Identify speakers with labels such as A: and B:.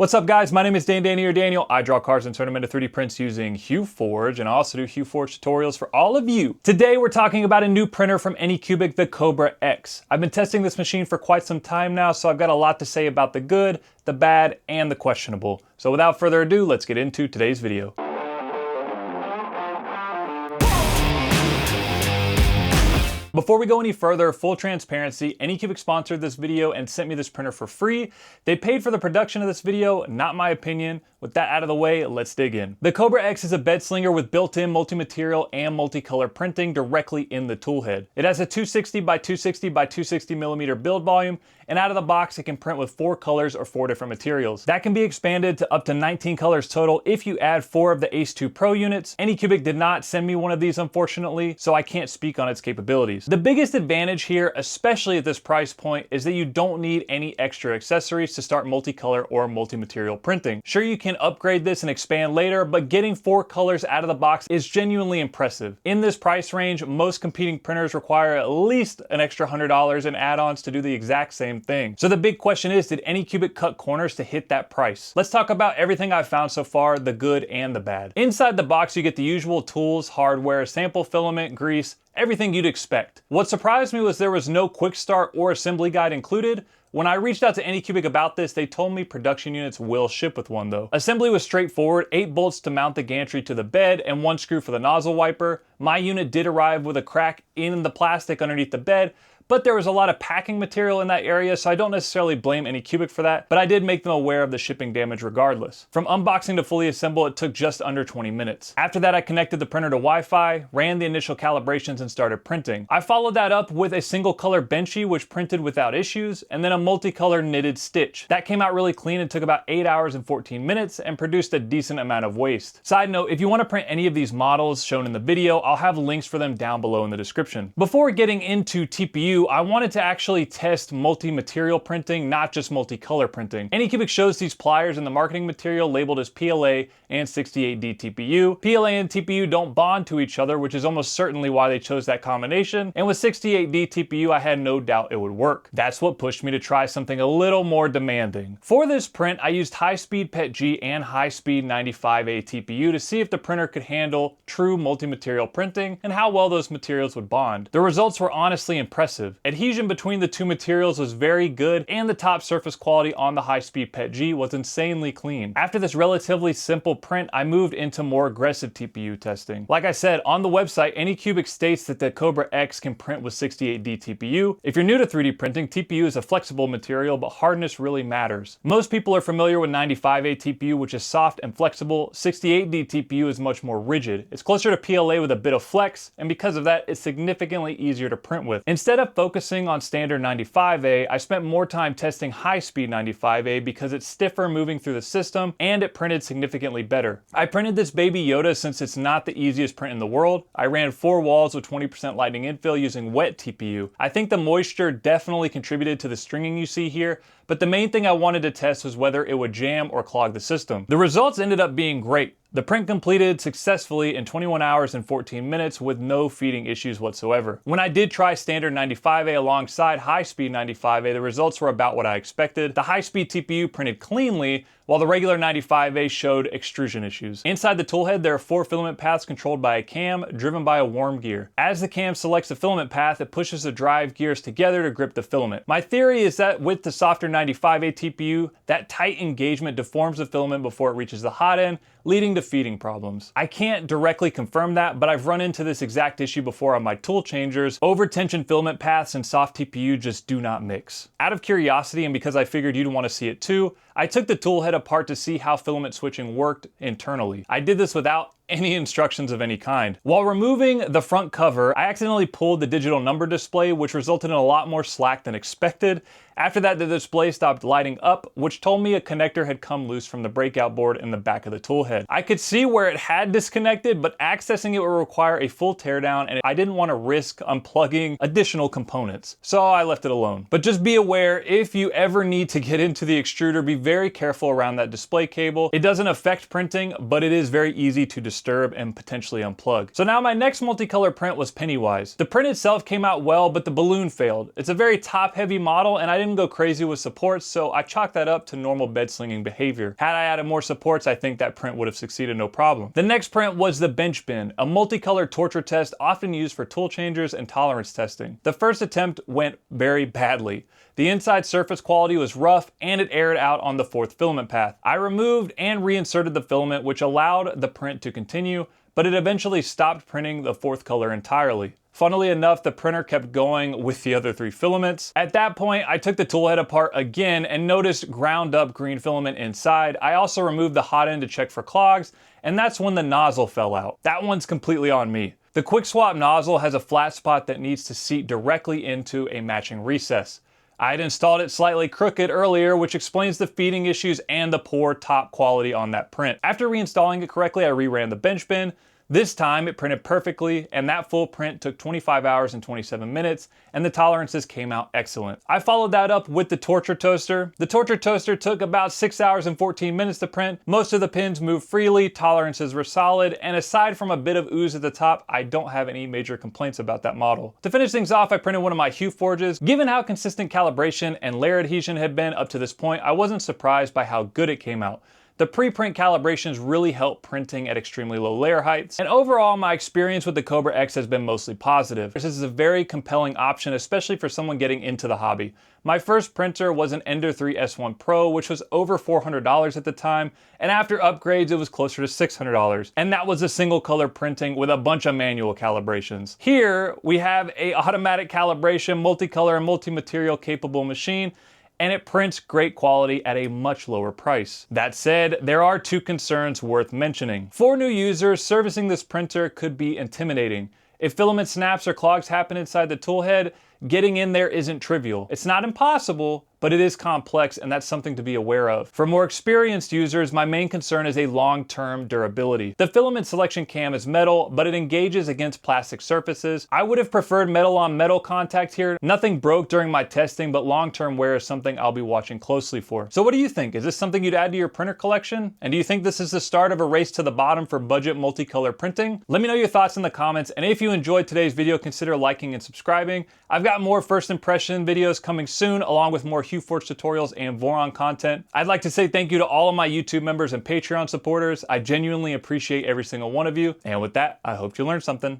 A: What's up guys, my name is Danny or Daniel. I draw cars and turn them into 3D prints using HueForge, and I also do HueForge tutorials for all of you. Today we're talking about a new printer from Anycubic, the Cobra X. I've been testing this machine for quite some time now, so I've got a lot to say about the good, the bad, and the questionable. So without further ado, let's get into today's video. Before we go any further, full transparency, Anycubic sponsored this video and sent me this printer for free. They paid for the production of this video, not my opinion. With that out of the way, let's dig in. The Cobra X is a bed slinger with built-in multi-material and multicolor printing directly in the toolhead. It has a 260 by 260 by 260 millimeter build volume, and out of the box it can print with 4 colors or 4 different materials. That can be expanded to up to 19 colors total if you add 4 of the Ace 2 Pro units. Anycubic did not send me one of these unfortunately, so I can't speak on its capabilities. The biggest advantage here, especially at this price point, is that you don't need any extra accessories to start multicolor or multi-material printing. Sure, you can upgrade this and expand later, but getting 4 colors out of the box is genuinely impressive. In this price range, most competing printers require at least an extra $100 in add-ons to do the exact same thing. So the big question is, did Anycubic cut corners to hit that price? Let's talk about everything I've found so far, the good and the bad. Inside the box, you get the usual tools, hardware, sample filament, grease, everything you'd expect. What surprised me was there was no quick start or assembly guide included. When I reached out to Anycubic about this, they told me production units will ship with one though. Assembly was straightforward, 8 bolts to mount the gantry to the bed and 1 screw for the nozzle wiper. My unit did arrive with a crack in the plastic underneath the bed, but there was a lot of packing material in that area, so I don't necessarily blame Anycubic for that, but I did make them aware of the shipping damage regardless. From unboxing to fully assemble, it took just under 20 minutes. After that, I connected the printer to Wi-Fi, ran the initial calibrations, and started printing. I followed that up with a single color benchy, which printed without issues, and then a multicolor knitted stitch. That came out really clean and took about 8 hours and 14 minutes and produced a decent amount of waste. Side note, if you want to print any of these models shown in the video, I'll have links for them down below in the description. Before getting into TPU, I wanted to actually test multi-material printing, not just multicolor printing. Anycubic shows these pliers in the marketing material labeled as PLA and 68D TPU. PLA and TPU don't bond to each other, which is almost certainly why they chose that combination, and with 68D TPU I had no doubt it would work. That's what pushed me to try something a little more demanding. For this print, I used high-speed PETG and high-speed 95A TPU to see if the printer could handle true multi-material printing and how well those materials would bond. The results were honestly impressive. Adhesion between the two materials was very good, and the top surface quality on the high-speed PETG was insanely clean. After this relatively simple print, I moved into more aggressive TPU testing. Like I said, on the website, Anycubic states that the Cobra X can print with 68D TPU. If you're new to 3D printing, TPU is a flexible material, but hardness really matters. Most people are familiar with 95A TPU, which is soft and flexible. 68D TPU is much more rigid. It's closer to PLA with a bit of flex, and because of that, it's significantly easier to print with. Instead of focusing on standard 95A, I spent more time testing high-speed 95A because it's stiffer moving through the system and it printed significantly better. I printed this baby Yoda since it's not the easiest print in the world. I ran 4 walls with 20% lightning infill using wet TPU. I think the moisture definitely contributed to the stringing you see here, but the main thing I wanted to test was whether it would jam or clog the system. The results ended up being great. The print completed successfully in 21 hours and 14 minutes with no feeding issues whatsoever. When I did try standard 95A alongside high-speed 95A, the results were about what I expected. The high-speed TPU printed cleanly, while the regular 95A showed extrusion issues. Inside the toolhead, there are 4 filament paths controlled by a cam, driven by a worm gear. As the cam selects the filament path, it pushes the drive gears together to grip the filament. My theory is that with the softer 95A TPU, that tight engagement deforms the filament before it reaches the hot end, leading to feeding problems. I can't directly confirm that, but I've run into this exact issue before on my tool changers. Over-tension filament paths and soft TPU just do not mix. Out of curiosity, and because I figured you'd want to see it too, I took the tool head apart to see how filament switching worked internally. I did this without any instructions of any kind. While removing the front cover, I accidentally pulled the digital number display, which resulted in a lot more slack than expected. After that, the display stopped lighting up, which told me a connector had come loose from the breakout board in the back of the tool head. I could see where it had disconnected, but accessing it would require a full teardown, and I didn't want to risk unplugging additional components, so I left it alone. But just be aware, if you ever need to get into the extruder, be very careful around that display cable. It doesn't affect printing, but it is very easy to destroy. disturb and potentially unplug. So now my next multicolor print was Pennywise. The print itself came out well, but the balloon failed. It's a very top-heavy model, and I didn't go crazy with supports, so I chalked that up to normal bed slinging behavior. Had I added more supports, I think that print would have succeeded no problem. The next print was the bench bin, a multicolor torture test often used for tool changers and tolerance testing. The first attempt went very badly. The inside surface quality was rough and it aired out on the fourth filament path. I removed and reinserted the filament, which allowed the print to continue, but it eventually stopped printing the fourth color entirely. Funnily enough, the printer kept going with the other three filaments. At that point, I took the tool head apart again and noticed ground up green filament inside. I also removed the hot end to check for clogs, and that's when the nozzle fell out. That one's completely on me. The quick swap nozzle has a flat spot that needs to seat directly into a matching recess. I had installed it slightly crooked earlier, which explains the feeding issues and the poor top quality on that print. After reinstalling it correctly, I reran the bench bin. This time it printed perfectly, and that full print took 25 hours and 27 minutes, and the tolerances came out excellent. I followed that up with the torture toaster. The torture toaster took about 6 hours and 14 minutes to print. Most of the pins moved freely, tolerances were solid, and aside from a bit of ooze at the top, I don't have any major complaints about that model. To finish things off, I printed one of my Hue forges. Given how consistent calibration and layer adhesion had been up to this point, I wasn't surprised by how good it came out. The pre-print calibrations really help printing at extremely low layer heights, and overall my experience with the Cobra X has been mostly positive. This is a very compelling option, especially for someone getting into the hobby. My first printer was an Ender 3 S1 Pro, which was over $400 at the time, and after upgrades it was closer to $600. And that was a single color printing with a bunch of manual calibrations. Here we have a automatic calibration, multicolor and multi-material capable machine, and it prints great quality at a much lower price. That said, there are two concerns worth mentioning. For new users, servicing this printer could be intimidating. If filament snaps or clogs happen inside the tool head, getting in there isn't trivial. It's not impossible, but it is complex, and that's something to be aware of. For more experienced users, my main concern is a long-term durability. The filament selection cam is metal, but it engages against plastic surfaces. I would have preferred metal on metal contact here. Nothing broke during my testing, but long-term wear is something I'll be watching closely for. So what do you think? Is this something you'd add to your printer collection? And do you think this is the start of a race to the bottom for budget multicolor printing? Let me know your thoughts in the comments, and if you enjoyed today's video, consider liking and subscribing. I've got more first impression videos coming soon, along with more HueForge tutorials and Voron content. I'd like to say thank you to all of my YouTube members and Patreon supporters. I genuinely appreciate every single one of you. And with that, I hope you learned something.